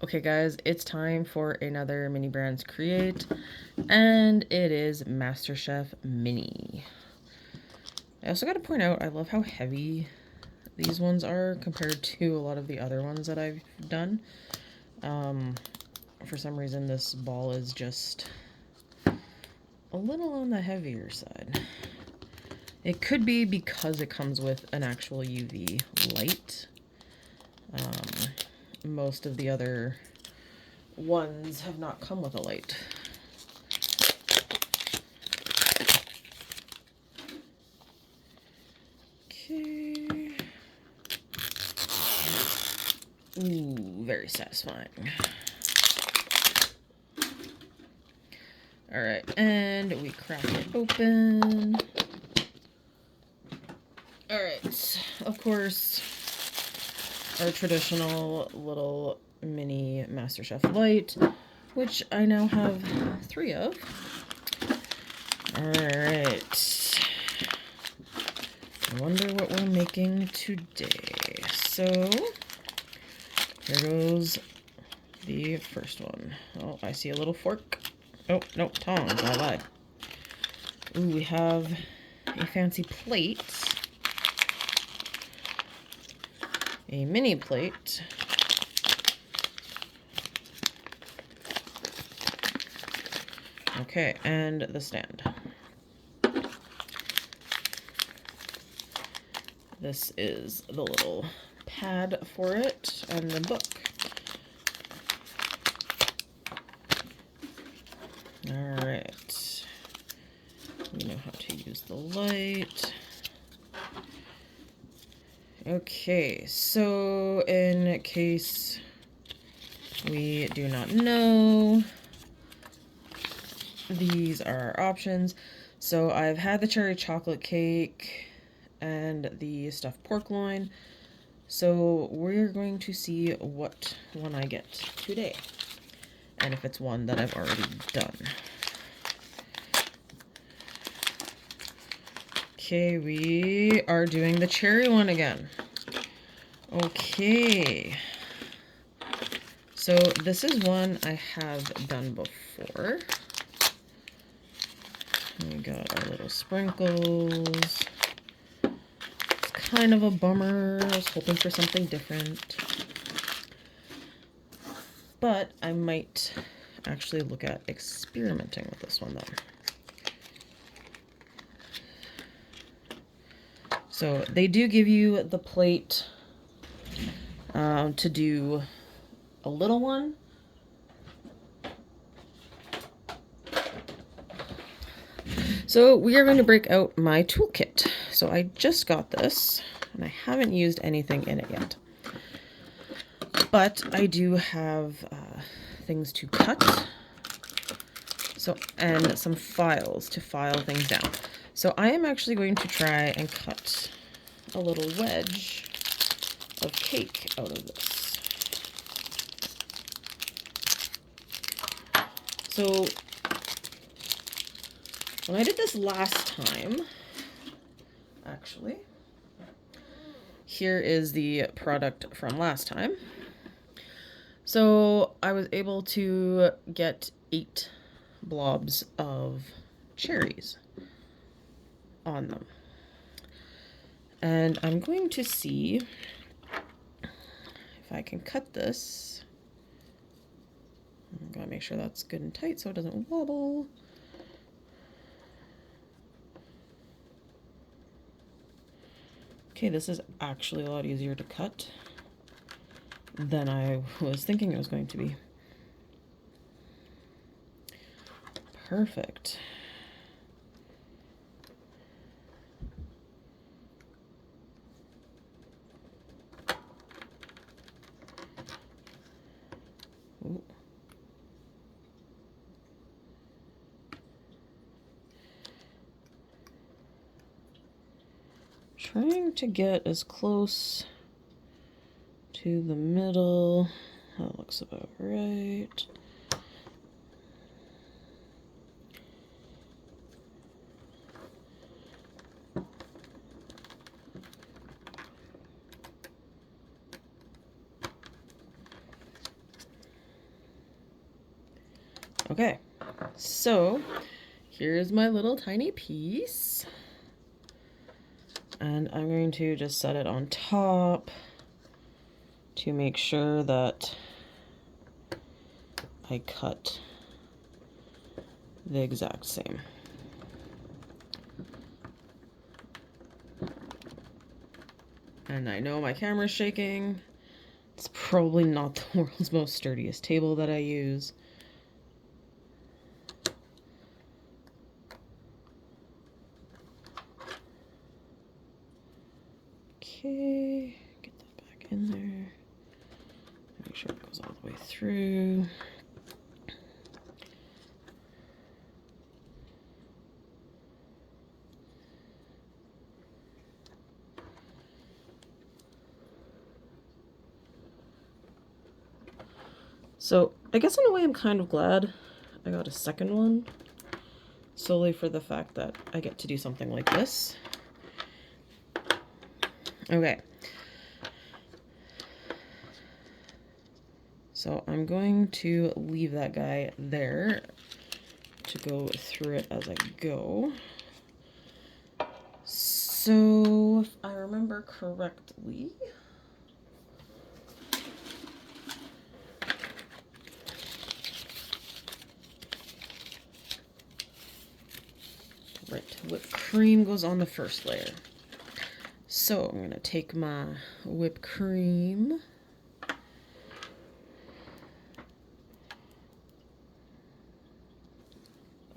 Okay guys, it's time for another mini brands create, and it is MasterChef Mini. I also got to point out, I love how heavy these ones are compared to a lot of the other ones that I've done. For some reason this ball is just a little on the heavier side. It could be because it comes with an actual UV light. Most of the other ones have not come with a light. Okay. Ooh, very satisfying. Alright, and we crack it open. Alright, of course, our traditional little mini MasterChef light, which I now have 3 of. Alright. I wonder what we're making today. So, here goes the first one. Oh, I see a little fork. Oh, no, tongs. I lied. Ooh, we have a fancy plate. A mini plate. Okay, and the stand. This is the little pad for it and the book. Alright. We know how to use the light. Okay, so in case we do not know, these are our options. So I've had the cherry chocolate cake and the stuffed pork loin. So we're going to see what one I get today, and if it's one that I've already done. Okay, we are doing the cherry one again. Okay. So this is one I have done before. We got our little sprinkles. It's kind of a bummer. I was hoping for something different. But I might actually look at experimenting with this one though. So they do give you the plate to do a little one. So we are going to break out my toolkit. So I just got this, and I haven't used anything in it yet. But I do have things to cut, and some files to file things down. So I am actually going to try and cut a little wedge of cake out of this. So when I did this last time, actually, here is the product from last time. So I was able to get 8 blobs of cherries on them. And I'm going to see if I can cut this. I've got to make sure that's good and tight so it doesn't wobble. Okay, this is actually a lot easier to cut than I was thinking it was going to be. Perfect. Ooh. Trying to get as close to the middle. That looks about right. Okay, so here's my little tiny piece. And I'm going to just set it on top to make sure that I cut the exact same. And I know my camera's shaking. It's probably not the world's most sturdiest table that I use. Okay, get that back in there. Make sure it goes all the way through. So I guess in a way I'm kind of glad I got a second one, solely for the fact that I get to do something like this. Okay. So I'm going to leave that guy there to go through it as I go. So if I remember correctly, right, whipped cream goes on the first layer. So I'm gonna take my whipped cream.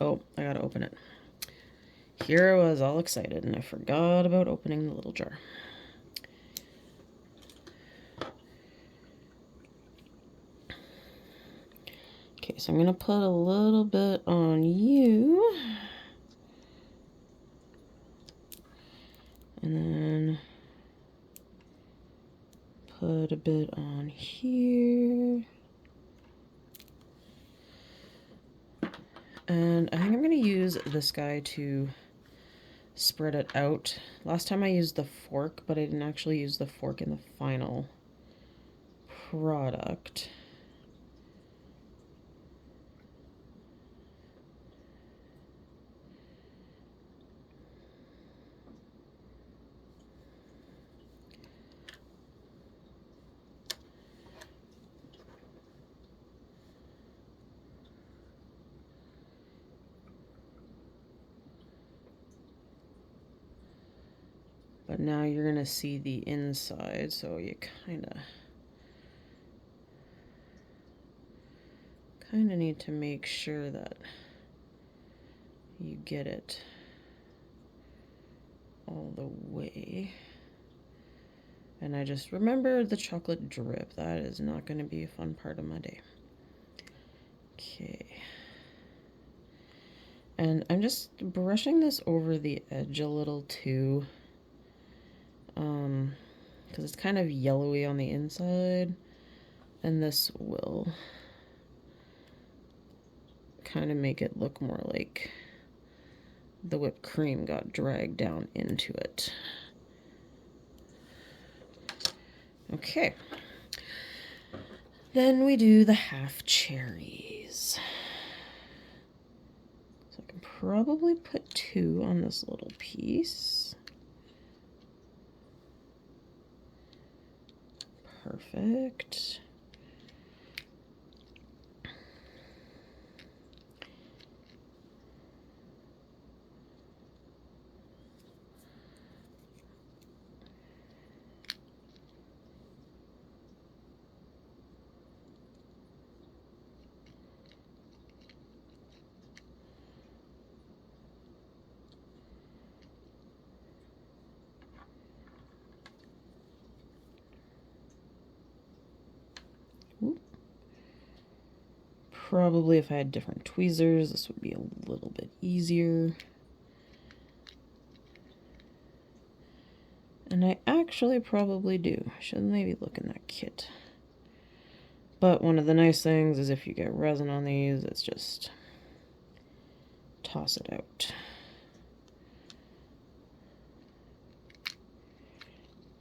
Oh, I gotta open it. Here I was all excited and I forgot about opening the little jar. Okay, so I'm gonna put a little bit on you. And then put a bit on here. And I think I'm going to use this guy to spread it out. Last time I used the fork, but I didn't actually use the fork in the final product. But now you're going to see the inside, so you kind of need to make sure that you get it all the way. And I just remember the chocolate drip. That is not going to be a fun part of my day. Okay. And I'm just brushing this over the edge a little too. Because it's kind of yellowy on the inside. And this will kind of make it look more like the whipped cream got dragged down into it. Okay. Then we do the half cherries. So I can probably put 2 on this little piece. Perfect. Probably if I had different tweezers, this would be a little bit easier. And I actually probably do. I should maybe look in that kit. But one of the nice things is if you get resin on these, it's just toss it out.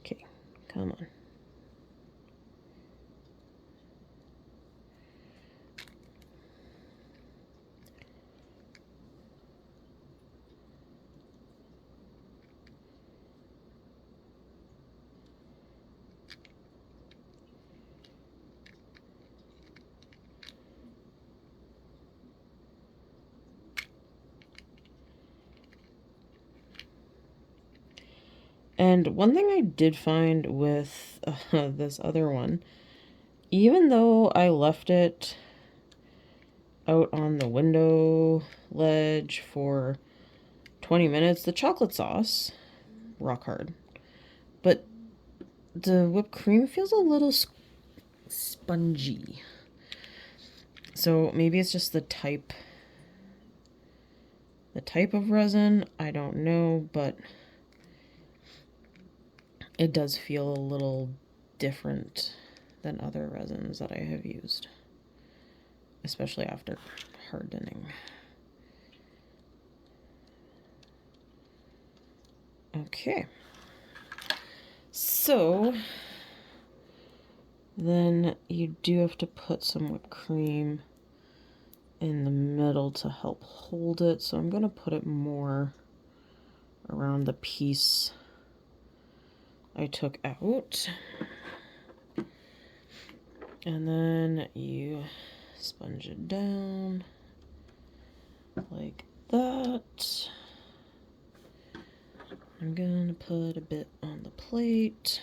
Okay, come on. And one thing I did find with this other one, even though I left it out on the window ledge for 20 minutes, the chocolate sauce, rock hard. But the whipped cream feels a little spongy. So maybe it's just the type of resin, I don't know, but it does feel a little different than other resins that I have used, especially after hardening. Okay, so then you do have to put some whipped cream in the middle to help hold it, so I'm going to put it more around the piece I took out. And then you sponge it down like that. I'm gonna put a bit on the plate.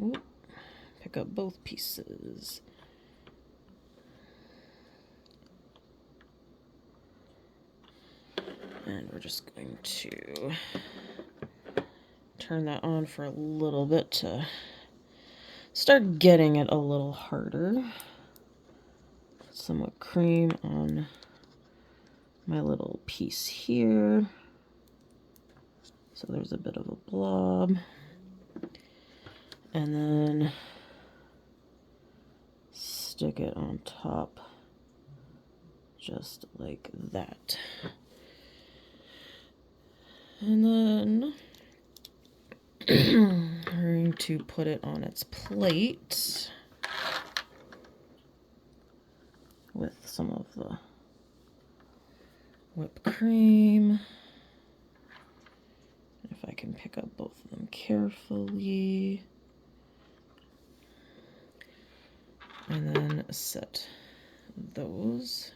Ooh, pick up both pieces. And we're just going to turn that on for a little bit to start getting it a little harder. Put some whipped cream on my little piece here. So there's a bit of a blob. And then stick it on top just like that. And then I'm going to put it on its plate with some of the whipped cream. If I can pick up both of them carefully. And then set those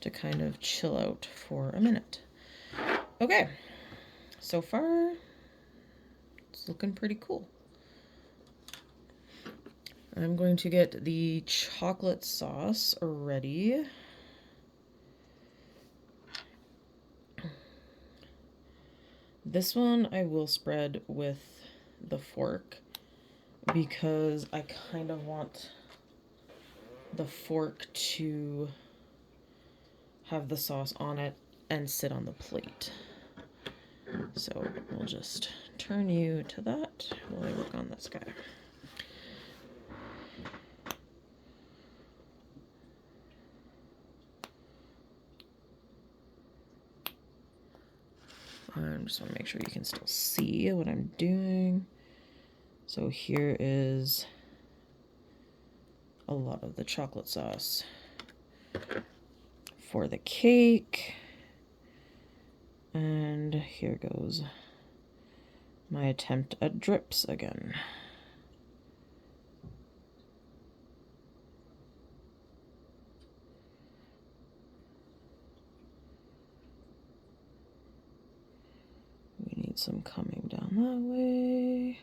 to kind of chill out for a minute. Okay, so far it's looking pretty cool. I'm going to get the chocolate sauce ready. This one I will spread with the fork because I kind of want the fork to have the sauce on it and sit on the plate. So we'll just turn you to that while I work on this guy. I just want to make sure you can still see what I'm doing. So here is a lot of the chocolate sauce for the cake. And here goes my attempt at drips again. We need some coming down that way.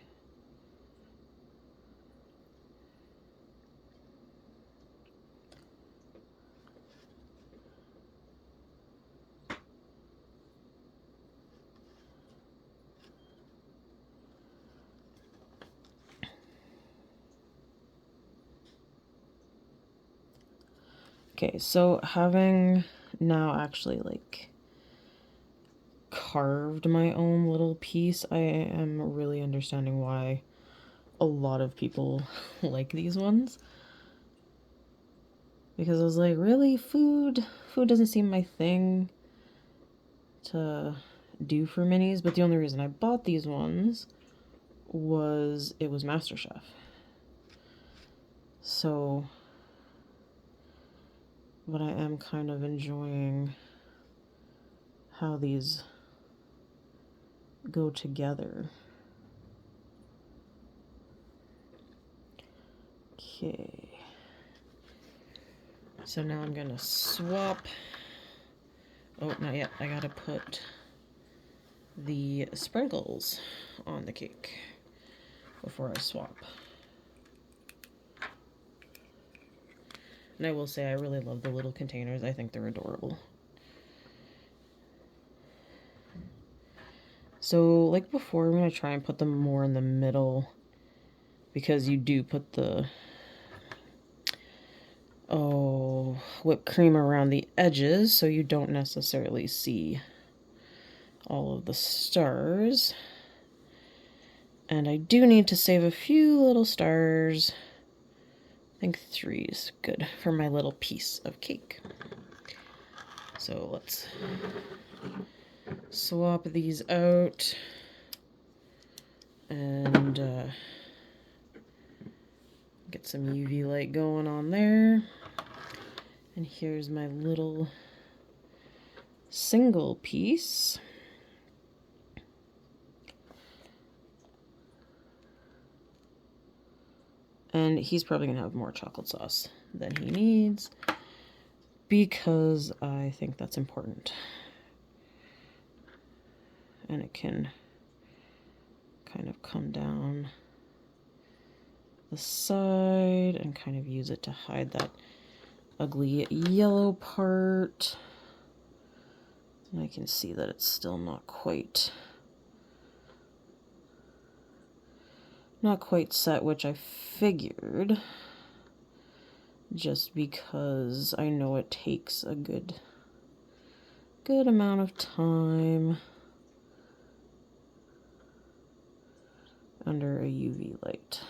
Okay, so having now actually like carved my own little piece, I am really understanding why a lot of people like these ones. Because I was like, really? Food doesn't seem my thing to do for minis, but the only reason I bought these ones was it was MasterChef. So, but I am kind of enjoying how these go together. Okay. So now I'm gonna swap Oh, not yet. I gotta put the sprinkles on the cake before I swap. And I will say I really love the little containers. I think they're adorable. So like before, I'm going to try and put them more in the middle because you do put the whipped cream around the edges, so you don't necessarily see all of the stars. And I do need to save a few little stars. I think 3 is good for my little piece of cake. So let's swap these out and get some UV light going on there. And here's my little single piece. And he's probably going to have more chocolate sauce than he needs because I think that's important. And it can kind of come down the side and kind of use it to hide that ugly yellow part. And I can see that it's still not quite set, which I figured, just because I know it takes a good amount of time under a UV light.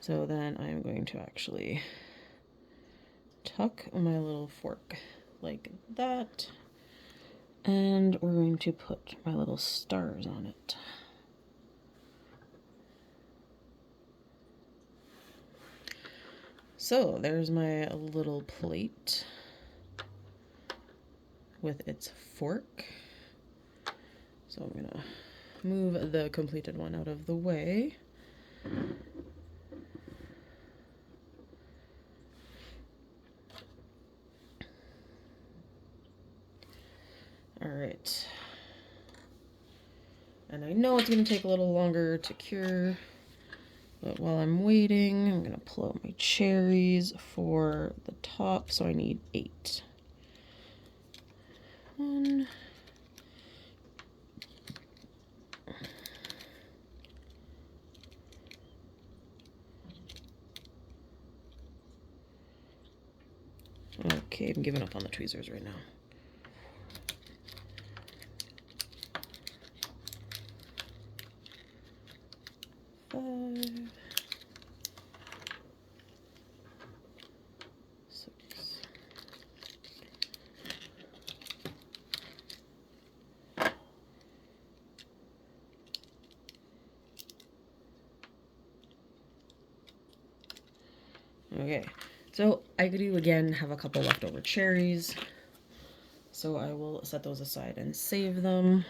So then I'm going to actually tuck my little fork like that, and we're going to put my little stars on it. So there's my little plate with its fork. So I'm gonna move the completed one out of the way. All right. And I know it's gonna take a little longer to cure, but while I'm waiting, I'm gonna pull out my cherries for the top. So I need 8. 1, okay, I'm giving up on the tweezers right now. 5, 6. Okay, so I do again have a couple leftover cherries, so I will set those aside and save them.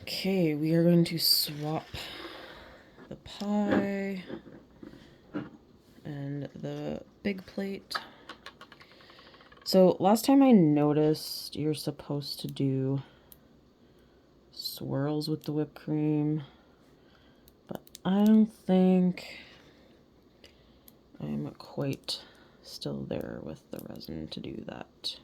Okay, we are going to swap the pie and the big plate. So last time I noticed you're supposed to do swirls with the whipped cream, but I don't think I'm quite still there with the resin to do that.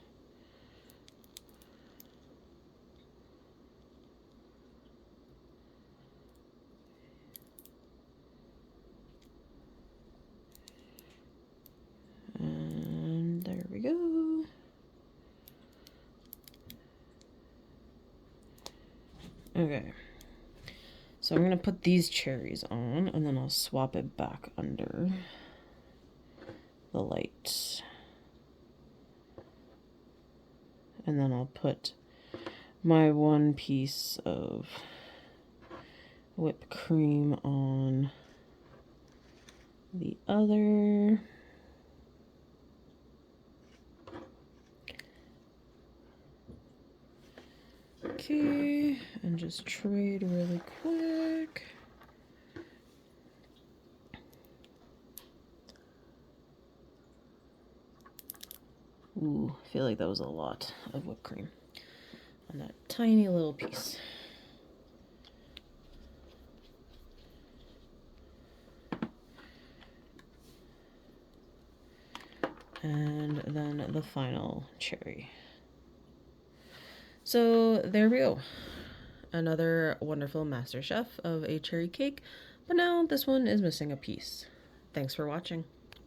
And there we go. Okay, so I'm gonna put these cherries on and then I'll swap it back under the light. And then I'll put my one piece of whipped cream on the other. Okay, and just trade really quick. Ooh, I feel like that was a lot of whipped cream on that tiny little piece. And then the final cherry. So there we go. Another wonderful master chef of a cherry cake, but now this one is missing a piece. Thanks for watching.